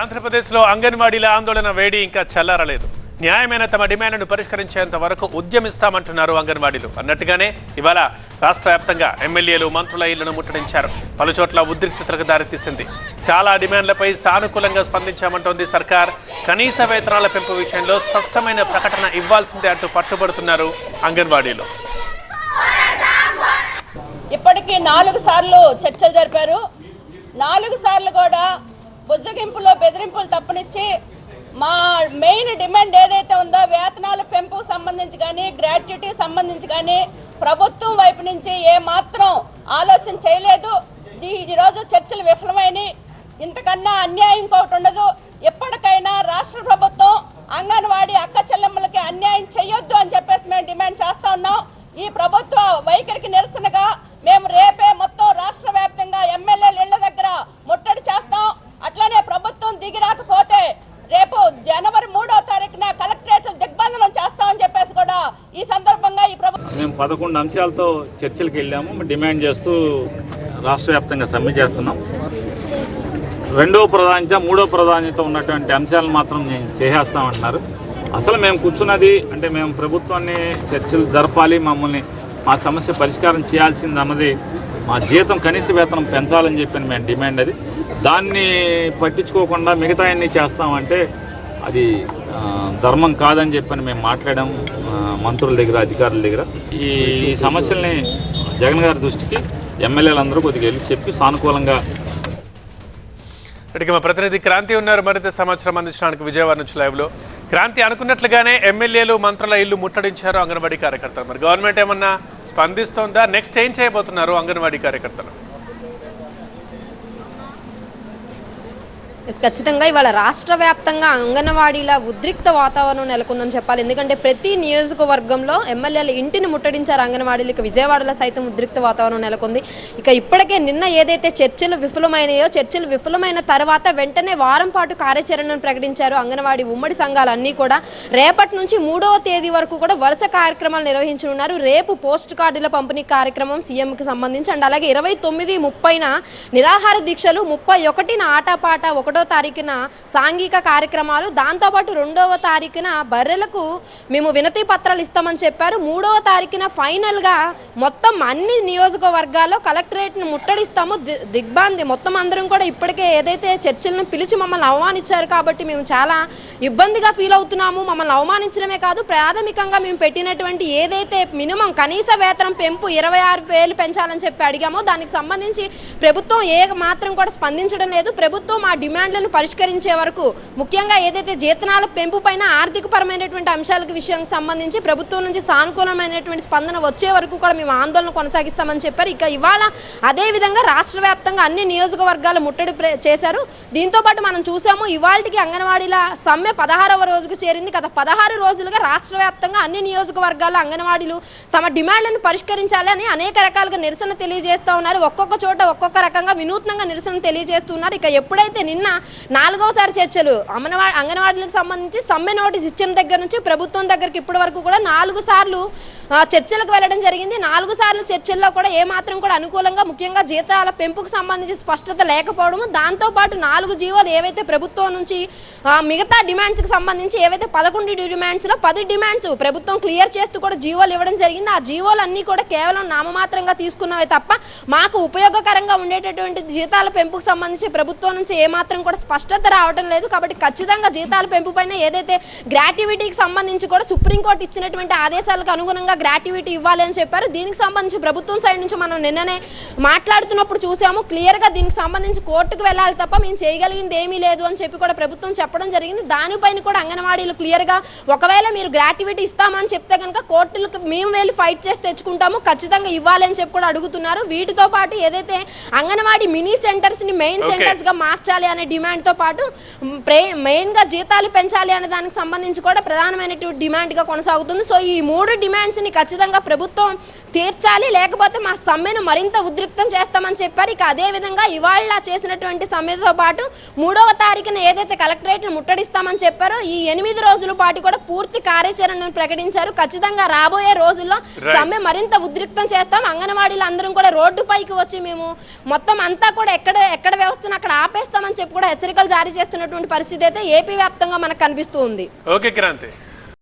ఆంధ్రప్రదేశ్లో అంగన్వాడీల ఆందోళన వేడి ఇంకా చల్లారలేదు. న్యాయమైన తమ డిమాండ్లను పరిష్కరించేంత వరకు ఉద్యమిస్తామంటున్నారు అంగన్వాడీలు. అన్నట్టుగానే ఇవాళ రాష్ట్ర వ్యాప్తంగా ఎమ్మెల్యేలు మంత్రుల ఇళ్లను ముట్టడించారు. పలుచోట్ల ఉద్రిక్తతలకు దారితీసింది. చాలా డిమాండ్లపై సానుకూలంగా స్పందించామంటోంది సర్కార్. కనీస వేతనాల పెంపు విషయంలో స్పష్టమైన ప్రకటన ఇవ్వాల్సిందే అంటూ పట్టుబడుతున్నారు అంగన్వాడీలు. ఇప్పటికీ 4 సార్లు చర్చలు జరిపారు. 4 సార్లు కూడా బుజ్జగింపులో బెదిరింపులు తప్పనిచ్చి మా మెయిన్ డిమాండ్ ఏదైతే ఉందో వేతనాల పెంపుకు సంబంధించి కానీ గ్రాట్యుటీ సంబంధించి కానీ ప్రభుత్వం వైపు నుంచి ఏమాత్రం ఆలోచన చేయలేదు. ఈరోజు చర్చలు విఫలమైనవి. ఇంతకన్నా అన్యాయం ఇంకొకటి ఉండదు. ఎప్పటికైనా రాష్ట్ర ప్రభుత్వం అంగన్వాడీ అక్క చెల్లెమ్మలకి అన్యాయం చేయొద్దు అని చెప్పేసి మేము డిమాండ్ చేస్తూ ఉన్నాం. ఈ ప్రభుత్వ వైఖరికి నిరసనగా మేము రేపే మొత్తం రాష్ట్ర వ్యాప్తంగా ఎమ్మెల్యేల ఇళ్ల దగ్గర ముట్టడి చేస్తాం. అట్లానే ప్రభుత్వం దిగి రాకపోతే రేపు జనవరి 3వ తారీఖున కలెక్టరేట్ దిగ్బంధనం చేస్తామని చెప్పేసి కూడా ఈ సందర్భంగా ఈ ప్రభుత్వం మేము 11 అంశాలతో చర్చలకు వెళ్ళాము. డిమాండ్ చేస్తూ రాష్ట్ర వ్యాప్తంగా సమ్మె చేస్తున్నాం. 2వ ప్రాధాన్యత 3వ ప్రాధాన్యత ఉన్నటువంటి అంశాలను మాత్రం చేసేస్తామంటున్నారు. అసలు మేము కూర్చున్నది అంటే మేము ప్రభుత్వాన్ని చర్చలు జరపాలి, మమ్మల్ని మా సమస్య పరిష్కారం చేయాల్సింది అన్నది మా జీతం కనీస వేతనం పెంచాలని చెప్పి మేము డిమాండ్. అది దాన్ని పట్టించుకోకుండా మిగతా అన్నీ చేస్తామంటే అది ధర్మం కాదని చెప్పని మేము మాట్లాడాం మంత్రుల దగ్గర, అధికారుల దగ్గర. ఈ సమస్యల్ని జగన్ గారి దృష్టికి ఎమ్మెల్యేలందరూ కొద్దిగా వెళ్ళి చెప్పి సానుకూలంగా. ఇప్పటికీ మా ప్రతినిధి క్రాంతి ఉన్నారు మరింత సమాచారం అందించడానికి విజయవాడ నుంచి లైవ్లో. క్రాంతి, అనుకున్నట్లుగానే ఎమ్మెల్యేలు మంత్రుల ఇల్లు ముట్టడించారు అంగన్వాడీ కార్యకర్తలు. మరి గవర్నమెంట్ ఏమన్నా స్పందిస్తోందా? నెక్స్ట్ ఏం చేయబోతున్నారు అంగన్వాడీ కార్యకర్తలు? ఖచ్చితంగా ఇవాళ రాష్ట్ర వ్యాప్తంగా అంగన్వాడీల ఉద్రిక్త వాతావరణం నెలకొందని చెప్పాలి. ఎందుకంటే ప్రతి నియోజకవర్గంలో ఎమ్మెల్యేల ఇంటిని ముట్టడించారు అంగన్వాడీలకు. విజయవాడలో సైతం ఉద్రిక్త వాతావరణం నెలకొంది. ఇక ఇప్పటికే నిన్న ఏదైతే చర్చలు విఫలమైనాయో, చర్చలు విఫలమైన తర్వాత వెంటనే వారం పాటు కార్యాచరణను ప్రకటించారు అంగన్వాడీ ఉమ్మడి సంఘాలన్నీ కూడా. రేపటి నుంచి 3వ తేదీ వరకు కూడా వరుస కార్యక్రమాలు నిర్వహించనున్నారు. రేపు పోస్ట్ కార్డుల పంపిణీ కార్యక్రమం సీఎంకి సంబంధించి, అండ్ అలాగే 29, 30న నిరాహార దీక్షలు, 31న ఆటపాట, 1వ తారీఖున సాంఘిక కార్యక్రమాలు, దాంతోపాటు 2వ తారీఖున బర్రెలకు మేము వినతి పత్రాలు ఇస్తామని చెప్పారు. 3వ తారీఖున ఫైనల్గా మొత్తం అన్ని నియోజకవర్గాల్లో కలెక్టరేట్ని ముట్టడిస్తాము, దిగ్బాంది మొత్తం అందరం కూడా ఇప్పటికే ఏదైతే చర్చలను పిలిచి మమ్మల్ని అవమానించారు కాబట్టి మేము చాలా ఇబ్బందిగా ఫీల్ అవుతున్నాము. మమ్మల్ని అవమానించడమే కాదు, ప్రాథమికంగా మేము పెట్టినటువంటి ఏదైతే మినిమం కనీస వేతనం పెంపు 26,000 పెంచాలని చెప్పి అడిగామో దానికి సంబంధించి ప్రభుత్వం మాత్రం కూడా స్పందించడం లేదు. ప్రభుత్వం ఆ డిమాండ్లను పరిష్కరించే వరకు, ముఖ్యంగా ఏదైతే వేతనాల పెంపు పైన ఆర్థికపరమైనటువంటి అంశాలకు విషయానికి సంబంధించి ప్రభుత్వం నుంచి సానుకూలమైనటువంటి స్పందన వచ్చే వరకు కూడా మేము ఆందోళన కొనసాగిస్తామని చెప్పారు. ఇక ఇవాళ అదేవిధంగా రాష్ట్ర వ్యాప్తంగా అన్ని నియోజకవర్గాలు ముట్టడి చేశారు. దీంతో పాటు మనం చూసాము ఇవాళకి అంగన్వాడీల సమ్మె 16వ రోజుకు చేరింది. గత 16 రోజులుగా రాష్ట్ర వ్యాప్తంగా అన్ని నియోజకవర్గాల్లో అంగన్వాడీలు తమ డిమాండ్లను పరిష్కరించాలి అని అనేక రకాలుగా నిరసన తెలియజేస్తూ ఉన్నారు. ఒక్కొక్క చోట ఒక్కొక్క రకంగా వినూత్నంగా నిరసన తెలియజేస్తున్నారు. ఇక ఎప్పుడైతే నిన్న 4వసారి చర్చలు అంగన్వాడీలకు సంబంధించి సమ్మె నోటీస్ ఇచ్చిన దగ్గర నుంచి ప్రభుత్వం దగ్గరికి ఇప్పటి వరకు కూడా 4 సార్లు చర్చలకు వెళ్ళడం జరిగింది. 4 సార్లు చర్చల్లో కూడా ఏమాత్రం కూడా అనుకూలంగా, ముఖ్యంగా జీతాల పెంపుకు సంబంధించి స్పష్టత లేకపోవడము, దాంతోపాటు 4 జీవోలు ఏవైతే ప్రభుత్వం నుంచి మిగతా డిమాండ్స్కి సంబంధించి ఏవైతే 11 డిమాండ్స్లో 10 డిమాండ్స్ ప్రభుత్వం క్లియర్ చేస్తూ కూడా జీవోలు ఇవ్వడం జరిగింది. ఆ జీవోలు అన్నీ కూడా కేవలం నామమాత్రంగా తీసుకున్నవే తప్ప మాకు ఉపయోగకరంగా ఉండేటటువంటి జీతాల పెంపుకు సంబంధించి ప్రభుత్వం నుంచి ఏమాత్రం కూడా స్పష్టత రావడం లేదు. కాబట్టి ఖచ్చితంగా జీతాల పెంపు పైన ఏదైతే గ్రాట్యుటీకి సంబంధించి కూడా సుప్రీంకోర్టు ఇచ్చినటువంటి ఆదేశాలకు అనుగుణంగా గ్రాట్యుటీ ఇవ్వాలి అని చెప్పారు. దీనికి సంబంధించి ప్రభుత్వం సైడ్ నుంచి మనం నిన్ననే మాట్లాడుతున్నప్పుడు చూసాము, క్లియర్గా దీనికి సంబంధించి కోర్టుకు వెళ్ళాలి తప్ప మేము చేయగలిగింది ఏమీ లేదు అని చెప్పి కూడా ప్రభుత్వం చెప్పడం జరిగింది. దానిపైన కూడా అంగన్వాడీలు క్లియర్గా ఒకవేళ మీరు గ్రాట్యుటీ ఇస్తామని చెప్తే కనుక కోర్టులకు మేము వెళ్ళి ఫైట్ చేసి తెచ్చుకుంటాము, ఖచ్చితంగా ఇవ్వాలి అని చెప్పి కూడా అడుగుతున్నారు. వీటితో పాటు ఏదైతే అంగన్వాడీ మినీ సెంటర్స్ని మెయిన్ సెంటర్స్గా మార్చాలి అనే డిమాండ్తో పాటు మెయిన్గా జీతాలు పెంచాలి అనే దానికి సంబంధించి కూడా ప్రధానమైనటువంటి డిమాండ్గా కొనసాగుతుంది. సో ఈ 3 డిమాండ్స్ని ఖచ్చితంగా ప్రభుత్వం తీర్చాలి, లేకపోతే మా సమ్మెను మరింత ఉద్రిక్తం చేస్తామని చెప్పారు. ఇక అదేవిధంగా ఇవాళ చేసినటువంటి సమ్మెతో పాటు 3వ తారీఖున ఏదైతే కలెక్టరేట్ను ముట్టడిస్తామని చెప్పారో ఈ 8 రోజుల పాటు కూడా పూర్తి కార్యాచరణను ప్రకటించారు. ఖచ్చితంగా రాబోయే రోజుల్లో సమ్మె మరింత ఉద్రిక్తం చేస్తాం. అంగన్వాడీలు అందరం కూడా రోడ్డుపైకి వచ్చి మేము మొత్తం అంతా కూడా ఎక్కడ వ్యవస్థను అక్కడ ఆపేస్తామని చెప్పి కూడా హెచ్చరికలు జారీ చేస్తున్నటువంటి పరిస్థితి అయితే ఏపీ వ్యాప్తంగా మనకు కనిపిస్తూ ఉంది. ఓకే క్రాంతి.